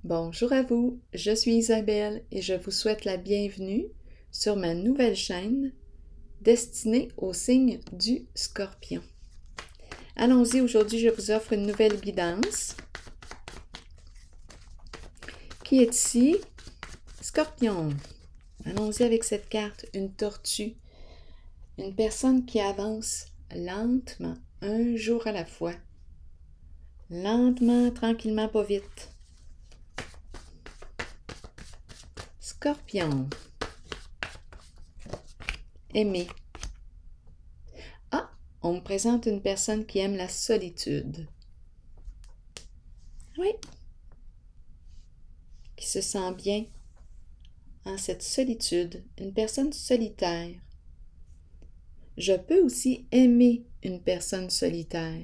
Bonjour à vous, je suis Isabelle et je vous souhaite la bienvenue sur ma nouvelle chaîne destinée au signe du Scorpion. Allons-y, aujourd'hui je vous offre une nouvelle guidance qui est ici, Scorpion. Allons-y avec cette carte, une tortue, une personne qui avance lentement, un jour à la fois. Lentement, tranquillement, pas vite. Scorpion. Aimer. Ah, on me présente une personne qui aime la solitude. Oui. Qui se sent bien en cette solitude, une personne solitaire. Je peux aussi aimer une personne solitaire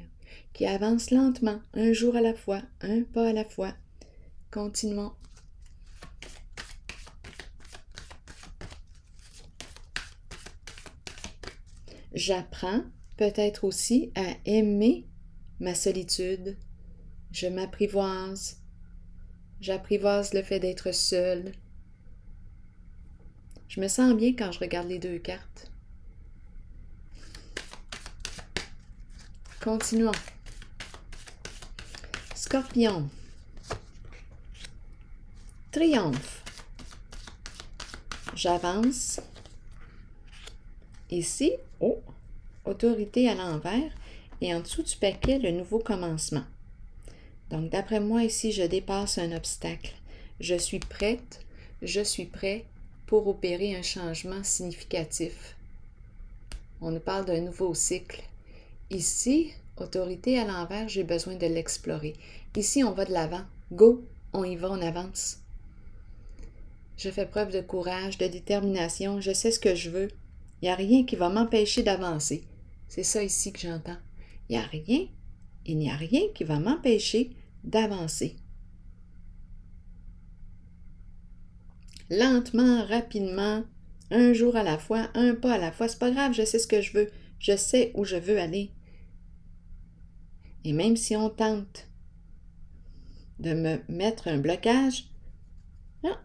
qui avance lentement, un jour à la fois, un pas à la fois. Continuons. J'apprends peut-être aussi à aimer ma solitude. Je m'apprivoise. J'apprivoise le fait d'être seule. Je me sens bien quand je regarde les deux cartes. Continuons. Scorpion. Triomphe. J'avance. Ici, oh, autorité à l'envers et en dessous du paquet, le nouveau commencement. Donc, d'après moi, ici, je dépasse un obstacle. Je suis prête, je suis prêt pour opérer un changement significatif. On nous parle d'un nouveau cycle. Ici, autorité à l'envers, j'ai besoin de l'explorer. Ici, on va de l'avant. Go, on y va, on avance. Je fais preuve de courage, de détermination, je sais ce que je veux. Il n'y a rien qui va m'empêcher d'avancer. C'est ça ici que j'entends. Il n'y a rien qui va m'empêcher d'avancer. Lentement, rapidement, un jour à la fois, un pas à la fois. C'est pas grave, je sais ce que je veux. Je sais où je veux aller. Et même si on tente de me mettre un blocage, non,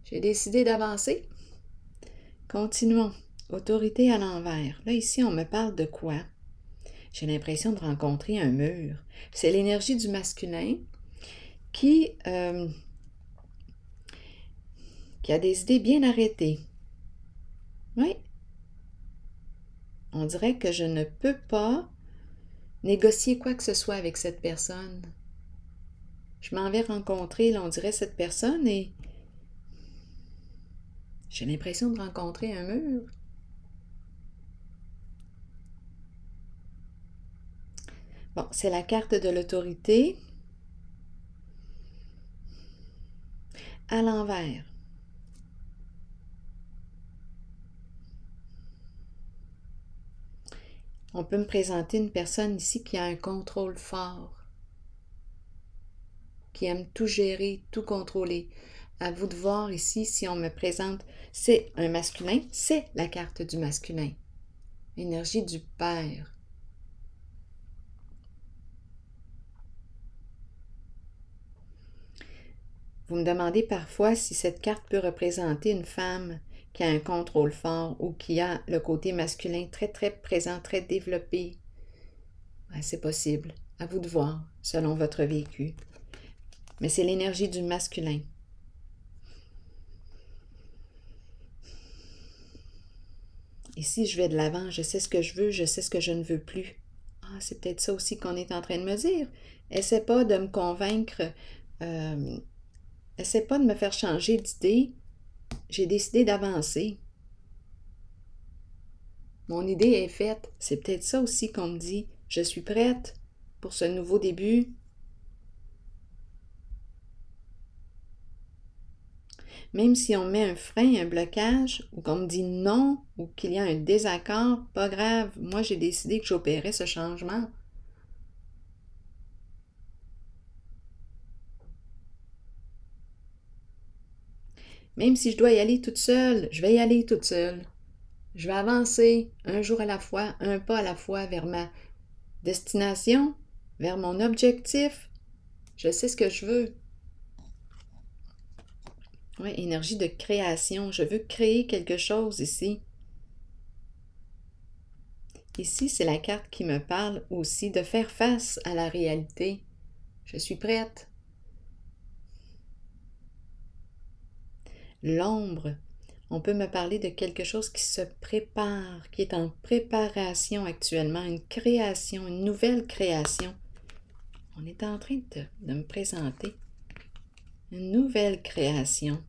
j'ai décidé d'avancer. Continuons. Autorité à l'envers. Là, ici, on me parle de quoi? J'ai l'impression de rencontrer un mur. C'est l'énergie du masculin qui a des idées bien arrêtées. Oui. On dirait que je ne peux pas négocier quoi que ce soit avec cette personne. Je m'en vais rencontrer, là, on dirait, cette personne et j'ai l'impression de rencontrer un mur. Bon, c'est la carte de l'autorité. À l'envers. On peut me présenter une personne ici qui a un contrôle fort, qui aime tout gérer, tout contrôler. À vous de voir ici si on me présente, c'est un masculin, c'est la carte du masculin. Énergie du père. Vous me demandez parfois si cette carte peut représenter une femme qui a un contrôle fort ou qui a le côté masculin très, très présent, très développé. Ouais, c'est possible. À vous de voir, selon votre vécu. Mais c'est l'énergie du masculin. Ici, je vais de l'avant, je sais ce que je veux, je sais ce que je ne veux plus. Ah, c'est peut-être ça aussi qu'on est en train de me dire. Essaie pas de me convaincre, essaie pas de me faire changer d'idée. J'ai décidé d'avancer. Mon idée est faite. C'est peut-être ça aussi qu'on me dit. Je suis prête pour ce nouveau début. Même si on met un frein, un blocage, ou qu'on me dit non, ou qu'il y a un désaccord, pas grave. Moi, j'ai décidé que j'opérais ce changement. Même si je dois y aller toute seule, je vais y aller toute seule. Je vais avancer un jour à la fois, un pas à la fois vers ma destination, vers mon objectif. Je sais ce que je veux. Oui, énergie de création. Je veux créer quelque chose ici. Ici, c'est la carte qui me parle aussi de faire face à la réalité. Je suis prête. L'ombre. On peut me parler de quelque chose qui se prépare, qui est en préparation actuellement, une création, une nouvelle création. On est en train de me présenter une nouvelle création.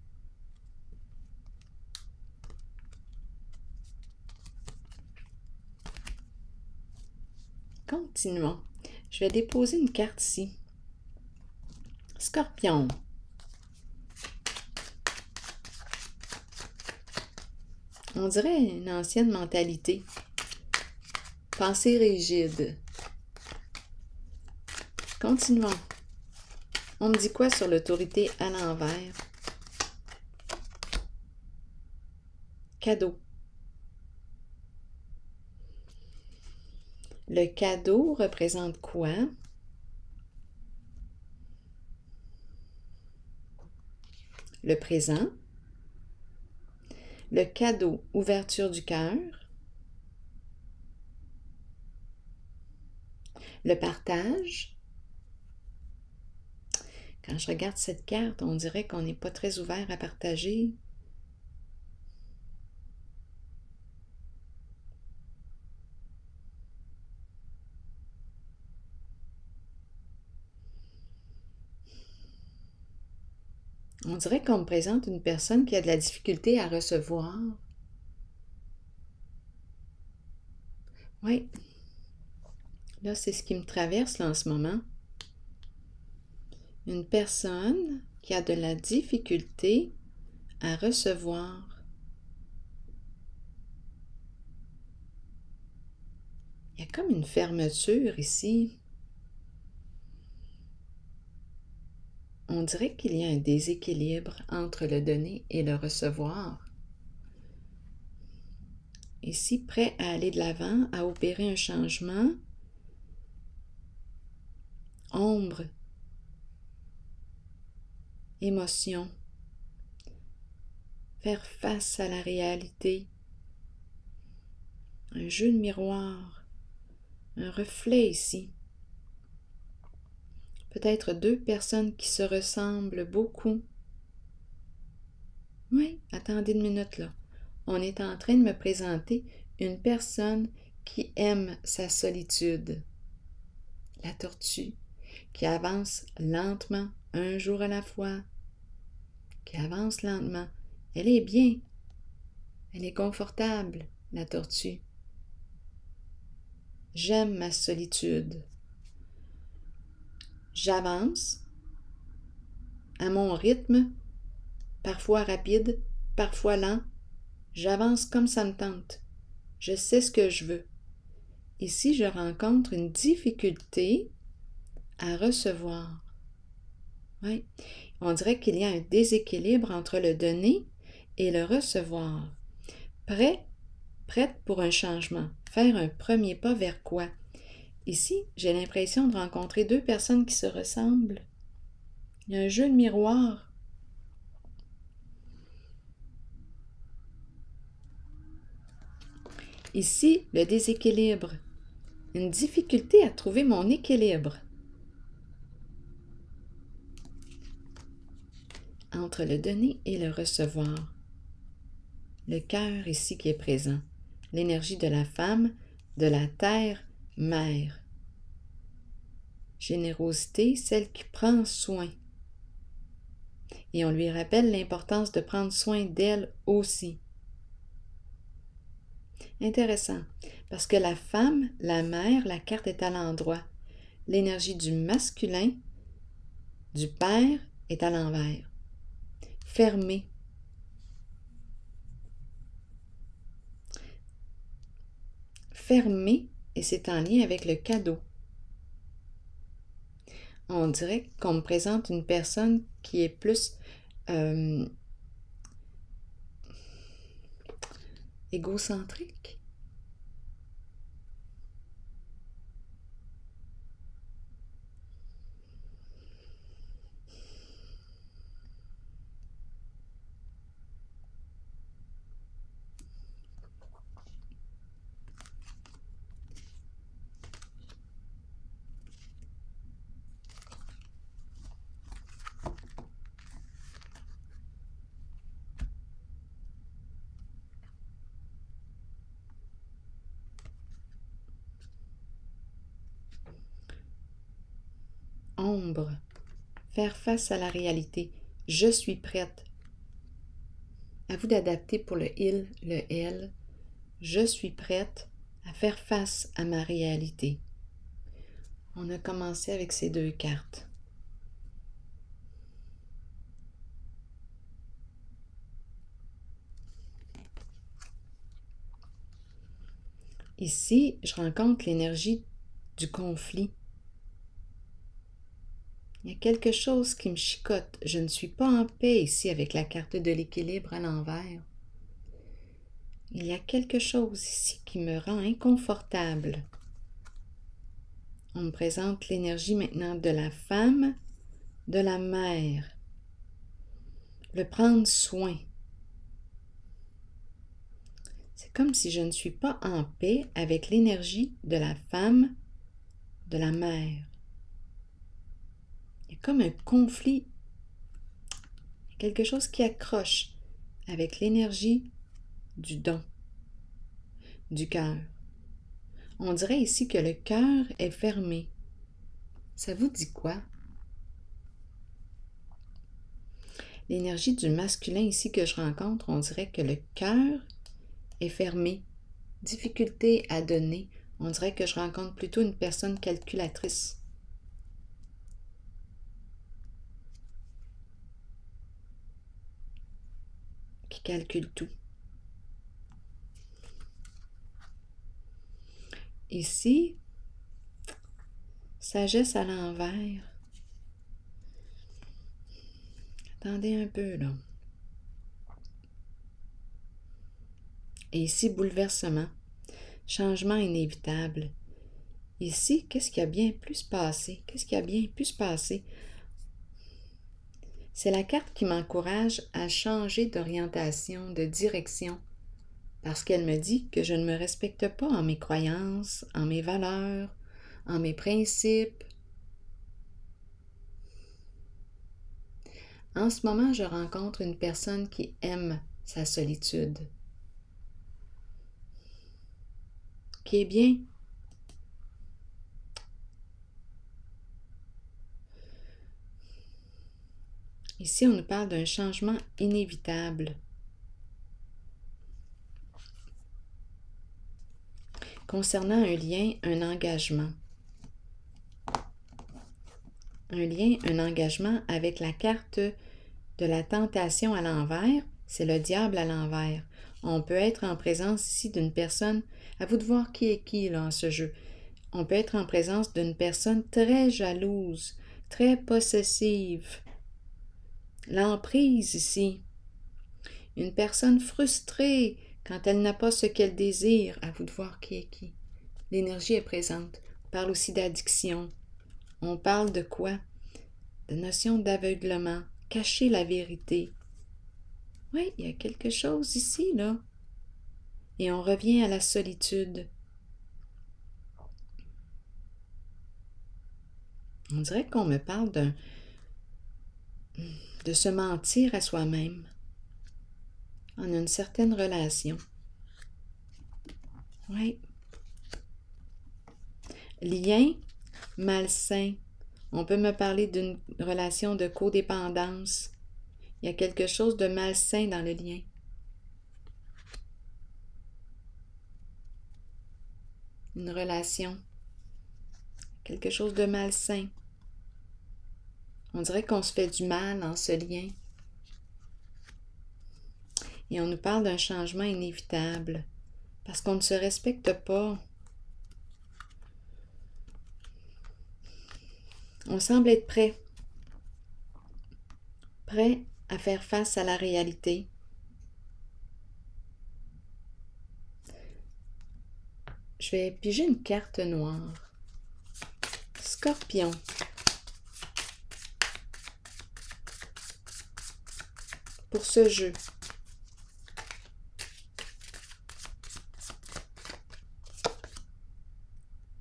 Continuons. Je vais déposer une carte ici. Scorpion. On dirait une ancienne mentalité. Pensée rigide. Continuons. On me dit quoi sur l'autorité à l'envers? Cadeau. Le cadeau représente quoi? Le présent. Le cadeau, ouverture du cœur. Le partage. Quand je regarde cette carte, on dirait qu'on n'est pas très ouvert à partager. On dirait qu'on me présente une personne qui a de la difficulté à recevoir. Oui. Là, c'est ce qui me traverse là, en ce moment. Une personne qui a de la difficulté à recevoir. Il y a comme une fermeture ici. On dirait qu'il y a un déséquilibre entre le donner et le recevoir. Ici, prêt à aller de l'avant, à opérer un changement. Ombre. Émotion. Faire face à la réalité. Un jeu de miroir. Un reflet ici. Peut-être deux personnes qui se ressemblent beaucoup. Oui, attendez une minute là. On est en train de me présenter une personne qui aime sa solitude. La tortue, qui avance lentement, un jour à la fois, qui avance lentement. Elle est bien. Elle est confortable, la tortue. J'aime ma solitude. J'avance à mon rythme, parfois rapide, parfois lent. J'avance comme ça me tente. Je sais ce que je veux. Ici, je rencontre une difficulté à recevoir. Oui, on dirait qu'il y a un déséquilibre entre le donner et le recevoir. Prête pour un changement. Faire un premier pas vers quoi? Ici, j'ai l'impression de rencontrer deux personnes qui se ressemblent. Il y a un jeu de miroir. Ici, le déséquilibre. Une difficulté à trouver mon équilibre entre le donner et le recevoir. Le cœur ici qui est présent. L'énergie de la femme, de la terre, mère. Générosité, celle qui prend soin. Et on lui rappelle l'importance de prendre soin d'elle aussi. Intéressant, parce que la femme, la mère, la carte est à l'endroit. L'énergie du masculin, du père, est à l'envers. Fermé. Fermé, et c'est en lien avec le cadeau. On dirait qu'on me présente une personne qui est plus égocentrique. Ombre. Faire face à la réalité. Je suis prête. À vous d'adapter pour le il, le elle. Je suis prête à faire face à ma réalité. On a commencé avec ces deux cartes. Ici, je rencontre l'énergie du conflit. Il y a quelque chose qui me chicote. Je ne suis pas en paix ici avec la carte de l'équilibre à l'envers. Il y a quelque chose ici qui me rend inconfortable. On me présente l'énergie maintenant de la femme, de la mère. Le prendre soin. C'est comme si je ne suis pas en paix avec l'énergie de la femme, de la mère. Il y a comme un conflit, quelque chose qui accroche avec l'énergie du don, du cœur. On dirait ici que le cœur est fermé. Ça vous dit quoi? L'énergie du masculin ici que je rencontre, on dirait que le cœur est fermé. Difficulté à donner. On dirait que je rencontre plutôt une personne calculatrice. Qui calcule tout. Ici, sagesse à l'envers. Attendez un peu, là. Et ici, bouleversement. Changement inévitable. Ici, qu'est-ce qui a bien pu se passer? Qu'est-ce qui a bien pu se passer? C'est la carte qui m'encourage à changer d'orientation, de direction, parce qu'elle me dit que je ne me respecte pas en mes croyances, en mes valeurs, en mes principes. En ce moment, je rencontre une personne qui aime sa solitude, qui est bien. Ici, on nous parle d'un changement inévitable. Concernant un lien, un engagement. Un lien, un engagement avec la carte de la tentation à l'envers, c'est le diable à l'envers. On peut être en présence ici d'une personne, à vous de voir qui est qui là en ce jeu. On peut être en présence d'une personne très jalouse, très possessive. L'emprise ici. Une personne frustrée quand elle n'a pas ce qu'elle désire. À vous de voir qui est qui. L'énergie est présente. On parle aussi d'addiction. On parle de quoi? De notion d'aveuglement. Cacher la vérité. Oui, il y a quelque chose ici, là. Et on revient à la solitude. On dirait qu'on me parle de se mentir à soi-même en une certaine relation. Oui. Lien malsain. On peut me parler d'une relation de codépendance. Il y a quelque chose de malsain dans le lien. Une relation. Quelque chose de malsain. On dirait qu'on se fait du mal en ce lien. Et on nous parle d'un changement inévitable. Parce qu'on ne se respecte pas. On semble être prêt. Prêt à faire face à la réalité. Je vais piger une carte noire. Scorpion. Pour ce jeu.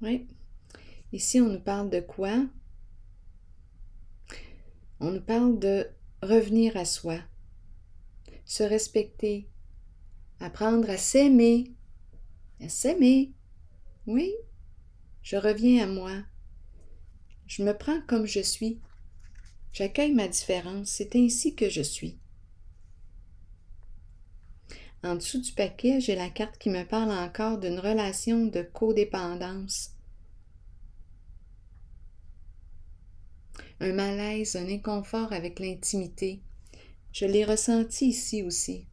Oui. Ici, on nous parle de quoi? On nous parle de revenir à soi, se respecter, apprendre à s'aimer. À s'aimer. Oui, je reviens à moi, Je me prends comme je suis. J'accueille ma différence. C'est ainsi que je suis. En dessous du paquet, j'ai la carte qui me parle encore d'une relation de codépendance. Un malaise, un inconfort avec l'intimité. Je l'ai ressenti ici aussi.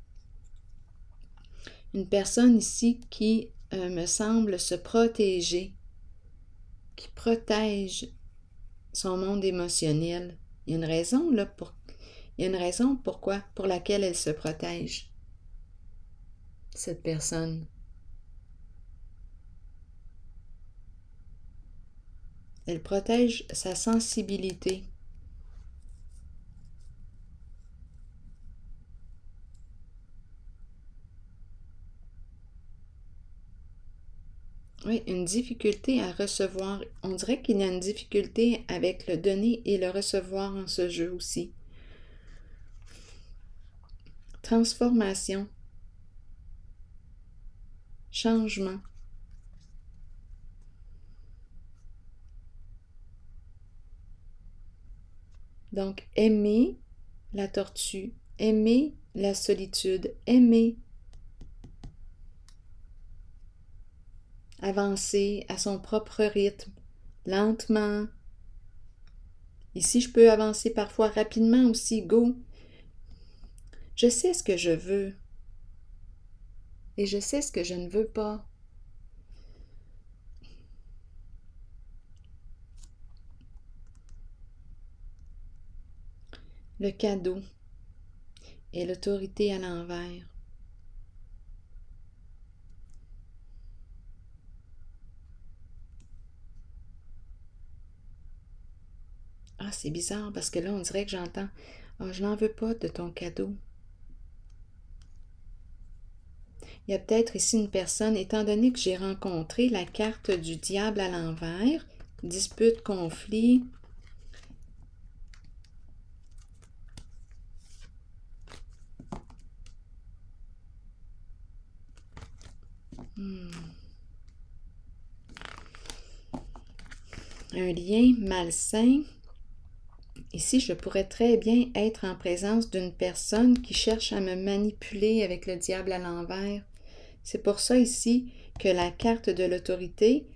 Une personne ici qui me semble se protéger, qui protège son monde émotionnel. Il y a une raison là il y a une raison pour laquelle elle se protège, cette personne. Elle protège sa sensibilité. Oui, une difficulté à recevoir. On dirait qu'il y a une difficulté avec le donner et le recevoir en ce jeu aussi. Transformation. Changement. Donc, aimer la tortue, aimer la solitude, aimer avancer à son propre rythme, lentement. Ici, je peux avancer parfois rapidement aussi, go. Je sais ce que je veux et je sais ce que je ne veux pas. Le cadeau et l'autorité à l'envers. Ah, c'est bizarre parce que là, on dirait que j'entends « Ah, je n'en veux pas de ton cadeau. » Il y a peut-être ici une personne, étant donné que j'ai rencontré la carte du diable à l'envers, dispute, conflit. Un lien malsain. Ici, je pourrais très bien être en présence d'une personne qui cherche à me manipuler avec le diable à l'envers. C'est pour ça ici que la carte de l'autorité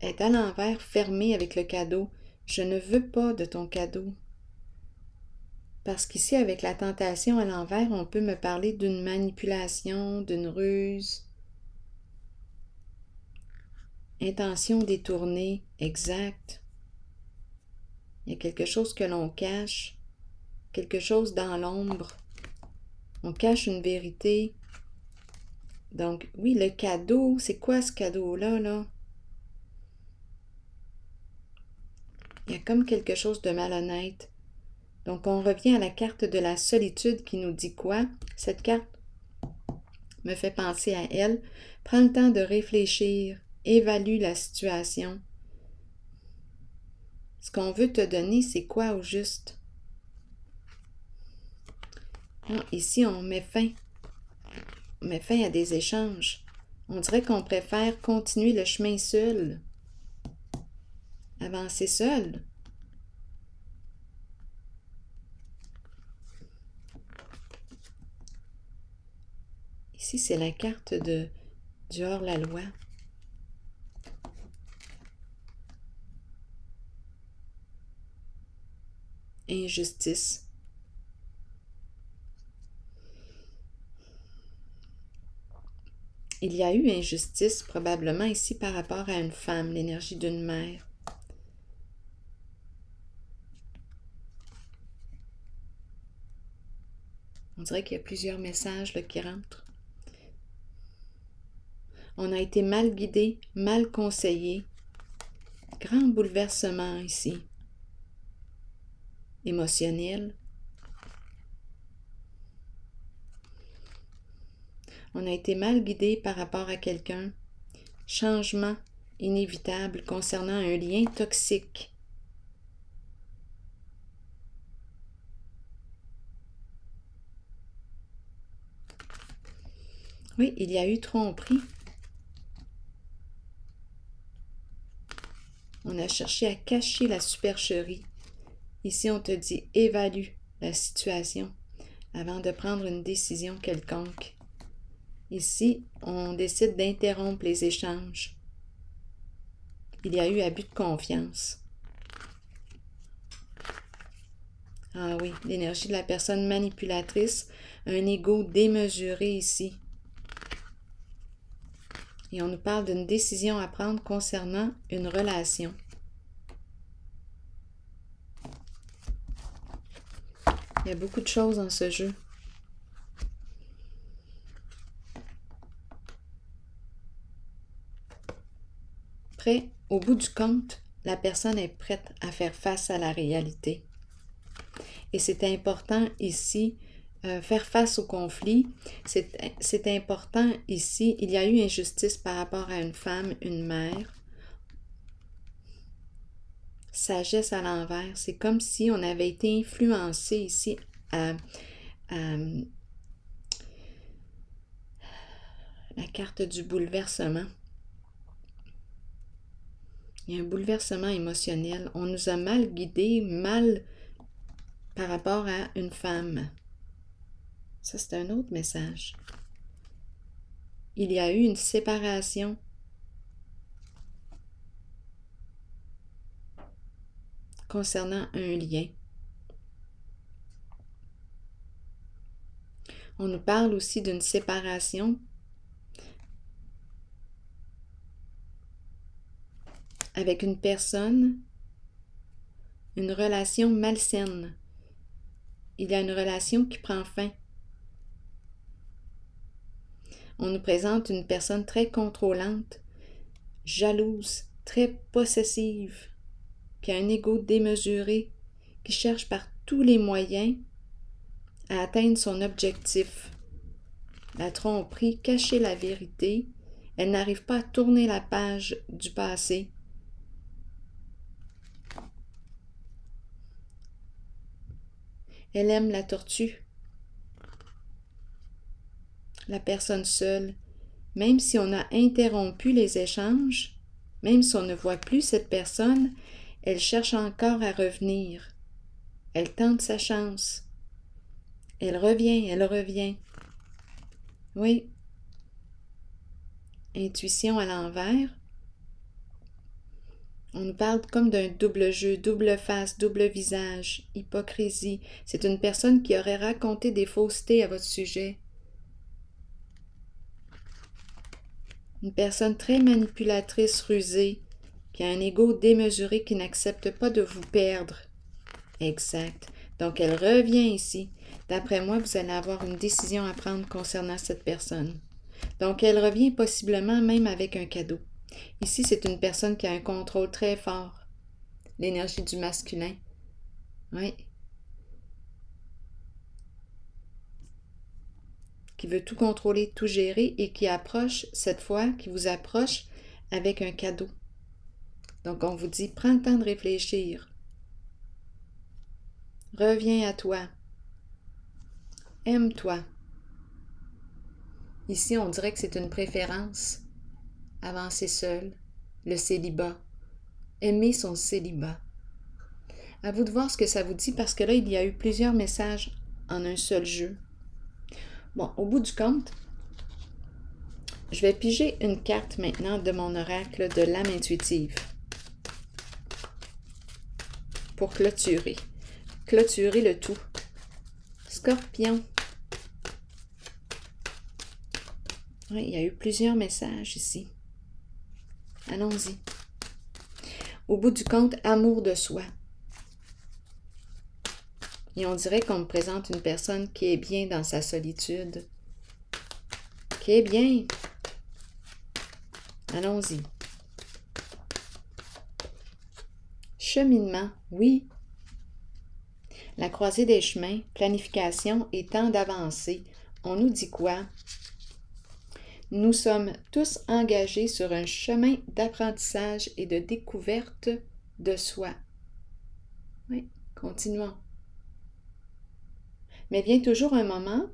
est à l'envers, fermée avec le cadeau. Je ne veux pas de ton cadeau. Parce qu'ici, avec la tentation à l'envers, on peut me parler d'une manipulation, d'une ruse. Intention détournée, exact. Il y a quelque chose que l'on cache, quelque chose dans l'ombre. On cache une vérité. Donc, oui, le cadeau, c'est quoi ce cadeau-là, là? Il y a comme quelque chose de malhonnête. Donc, on revient à la carte de la solitude qui nous dit quoi? Cette carte me fait penser à elle. Prends le temps de réfléchir, évalue la situation. Ce qu'on veut te donner, c'est quoi au juste? Non, ici, on met fin. On met fin à des échanges. On dirait qu'on préfère continuer le chemin seul. Avancer seul. Ici, c'est la carte du hors-la-loi. Injustice. Il y a eu injustice probablement ici par rapport à une femme, l'énergie d'une mère. On dirait qu'il y a plusieurs messages là, qui rentrent. On a été mal guidé, mal conseillé. Grand bouleversement ici. Émotionnel. On a été mal guidé par rapport à quelqu'un. Changement inévitable concernant un lien toxique. Oui, il y a eu tromperie. On On a cherché à cacher la supercherie. Ici, on te dit évalue la situation avant de prendre une décision quelconque. Ici, on décide d'interrompre les échanges. Il y a eu abus de confiance. Ah oui, l'énergie de la personne manipulatrice, un ego démesuré ici. Et on nous parle d'une décision à prendre concernant une relation. Il y a beaucoup de choses dans ce jeu. Prêt, au bout du compte, la personne est prête à faire face à la réalité. Et c'est important ici, faire face au conflit, c'est important ici, il y a eu injustice par rapport à une femme, une mère. Sagesse à l'envers, c'est comme si on avait été influencé ici à la carte du bouleversement. Il y a un bouleversement émotionnel. On nous a mal guidés, mal par rapport à une femme. Ça, c'est un autre message. Il y a eu une séparation. Concernant un lien. On nous parle aussi d'une séparation avec une personne, une relation malsaine. Il y a une relation qui prend fin. On nous présente une personne très contrôlante, jalouse, très possessive, qui a un ego démesuré, qui cherche par tous les moyens à atteindre son objectif. La tromperie, cacher la vérité, elle n'arrive pas à tourner la page du passé. Elle aime la tortue. La personne seule, même si on a interrompu les échanges, même si on ne voit plus cette personne, elle cherche encore à revenir. Elle tente sa chance. Elle revient, elle revient. Oui. Intuition à l'envers. On nous parle comme d'un double jeu, double face, double visage, hypocrisie. C'est une personne qui aurait raconté des faussetés à votre sujet. Une personne très manipulatrice, rusée, qui a un ego démesuré, qui n'accepte pas de vous perdre. Exact. Donc, elle revient ici. D'après moi, vous allez avoir une décision à prendre concernant cette personne. Donc, elle revient possiblement même avec un cadeau. Ici, c'est une personne qui a un contrôle très fort. L'énergie du masculin. Oui. Qui veut tout contrôler, tout gérer et qui approche, cette fois, qui vous approche avec un cadeau. Donc, on vous dit, prends le temps de réfléchir. Reviens à toi. Aime-toi. Ici, on dirait que c'est une préférence. Avancer seul, le célibat. Aimer son célibat. À vous de voir ce que ça vous dit, parce que là, il y a eu plusieurs messages en un seul jeu. Bon, au bout du compte, je vais piger une carte maintenant de mon oracle de l'âme intuitive. Pour clôturer. Clôturer le tout. Scorpion. Oui, il y a eu plusieurs messages ici. Allons-y. Au bout du compte, amour de soi. Et on dirait qu'on me présente une personne qui est bien dans sa solitude. Qui est bien. Allons-y. Cheminement, oui. La croisée des chemins, planification et temps d'avancer. On nous dit quoi? Nous sommes tous engagés sur un chemin d'apprentissage et de découverte de soi. Oui, continuons. Mais vient toujours un moment,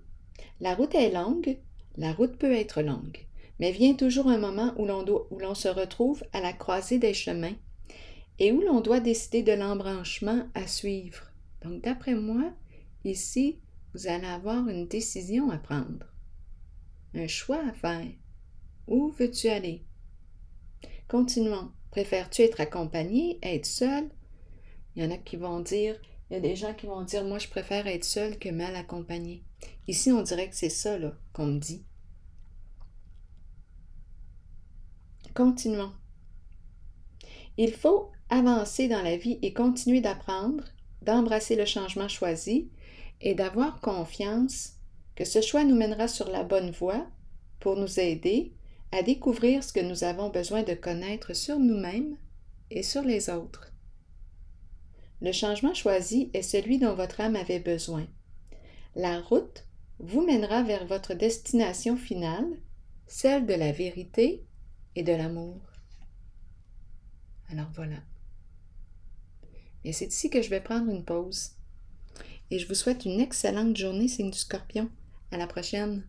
la route est longue, la route peut être longue, mais vient toujours un moment où l'on se retrouve à la croisée des chemins et où l'on doit décider de l'embranchement à suivre. Donc, d'après moi, ici, vous allez avoir une décision à prendre, un choix à faire. Où veux-tu aller? Continuons. Préfères-tu être accompagné, être seul? Il y en a qui vont dire, il y a des gens qui vont dire, moi je préfère être seul que mal accompagné. Ici, on dirait que c'est ça là, qu'on me dit. Continuons. Il faut avancer dans la vie et continuer d'apprendre, d'embrasser le changement choisi et d'avoir confiance que ce choix nous mènera sur la bonne voie pour nous aider à découvrir ce que nous avons besoin de connaître sur nous-mêmes et sur les autres. Le changement choisi est celui dont votre âme avait besoin. La route vous mènera vers votre destination finale, celle de la vérité et de l'amour. Alors voilà. Et c'est ici que je vais prendre une pause. Et je vous souhaite une excellente journée, signe du Scorpion. À la prochaine!